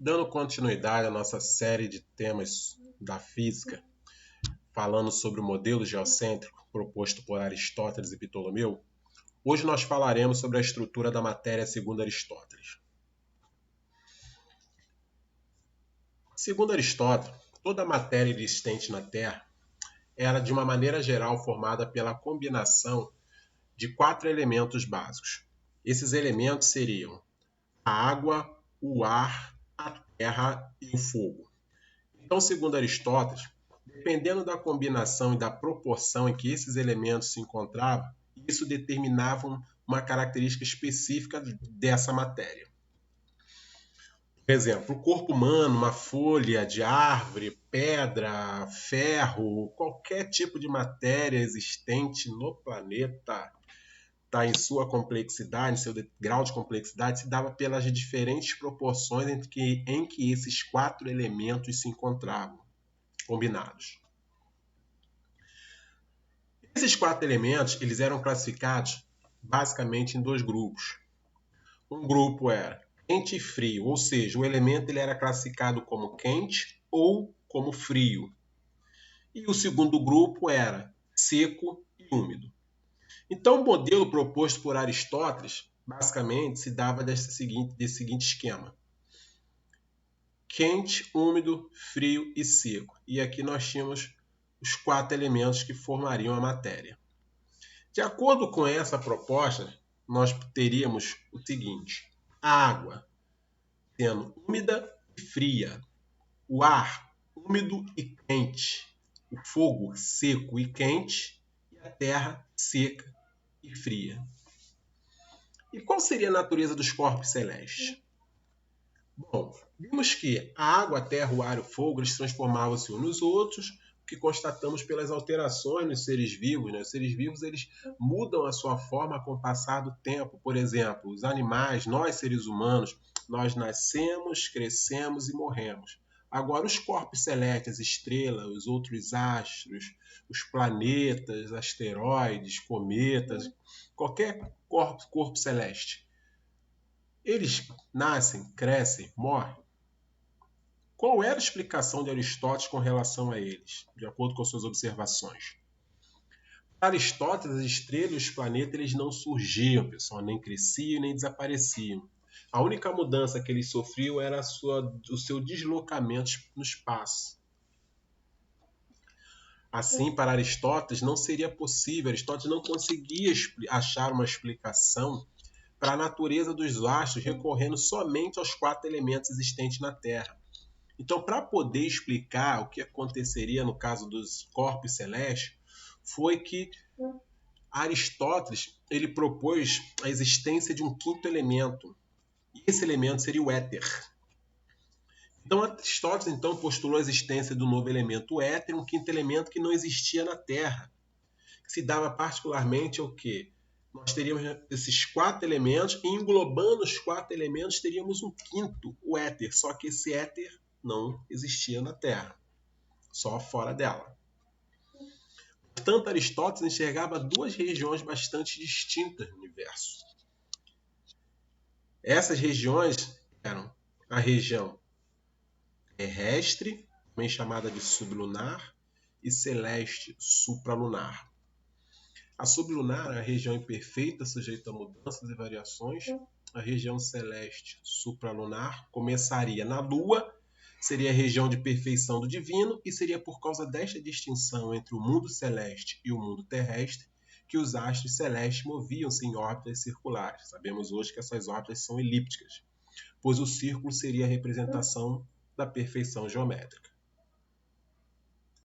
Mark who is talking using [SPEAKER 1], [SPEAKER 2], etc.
[SPEAKER 1] Dando continuidade à nossa série de temas da física, falando sobre o modelo geocêntrico proposto por Aristóteles e Ptolomeu, hoje nós falaremos sobre a estrutura da matéria segundo Aristóteles. Segundo Aristóteles, toda a matéria existente na Terra era, de uma maneira geral, formada pela combinação de 4 elementos básicos. Esses elementos seriam a água, o ar, a terra e o fogo. Então, segundo Aristóteles, dependendo da combinação e da proporção em que esses elementos se encontravam, isso determinava uma característica específica dessa matéria. Por exemplo, o corpo humano, uma folha de árvore, pedra, ferro, qualquer tipo de matéria existente no planeta está em sua complexidade, em seu grau de complexidade, se dava pelas diferentes proporções em que esses 4 elementos se encontravam, combinados. Esses 4 elementos eles eram classificados basicamente em 2 grupos. Um grupo era quente e frio, ou seja, o elemento ele era classificado como quente ou como frio. E o segundo grupo era seco e úmido. Então, o modelo proposto por Aristóteles, basicamente, se dava desse seguinte esquema. Quente, úmido, frio e seco. E aqui nós tínhamos os 4 elementos que formariam a matéria. De acordo com essa proposta, nós teríamos o seguinte. A água sendo úmida e fria. O ar úmido e quente. O fogo seco e quente. E a terra seca e fria. E qual seria a natureza dos corpos celestes? Bom, vimos que a água, a terra, o ar e o fogo eles transformavam-se uns nos outros, o que constatamos pelas alterações nos seres vivos. Né? Os seres vivos eles mudam a sua forma com o passar do tempo. Por exemplo, os animais, nós seres humanos, nós nascemos, crescemos e morremos. Agora, os corpos celestes, as estrelas, os outros astros, os planetas, asteroides, cometas, qualquer corpo celeste, eles nascem, crescem, morrem. Qual era a explicação de Aristóteles com relação a eles, de acordo com suas observações? Para Aristóteles, as estrelas e os planetas eles não surgiam, pessoal, nem cresciam nem desapareciam. A única mudança que eles sofriam era o seu deslocamento no espaço. Assim, para Aristóteles, não seria possível, Aristóteles não conseguia achar uma explicação para a natureza dos astros recorrendo somente aos 4 elementos existentes na Terra. Então, para poder explicar o que aconteceria no caso dos corpos celestes, foi que Aristóteles ele propôs a existência de um 5º elemento. E esse elemento seria o éter. Então, Aristóteles postulou a existência do novo elemento, o éter, um 5º elemento que não existia na Terra. Que se dava particularmente ao quê? Nós teríamos esses 4 elementos e englobando os 4 elementos teríamos um 5º, o éter. Só que esse éter não existia na Terra, só fora dela. Portanto, Aristóteles enxergava 2 regiões bastante distintas no universo. Essas regiões eram a região terrestre, também chamada de sublunar, e celeste, supralunar. A sublunar é a região imperfeita, sujeita a mudanças e variações. A região celeste, supralunar, começaria na Lua, seria a região de perfeição do divino, e seria por causa desta distinção entre o mundo celeste e o mundo terrestre que os astros celestes moviam-se em órbitas circulares. Sabemos hoje que essas órbitas são elípticas, pois o círculo seria a representação da perfeição geométrica.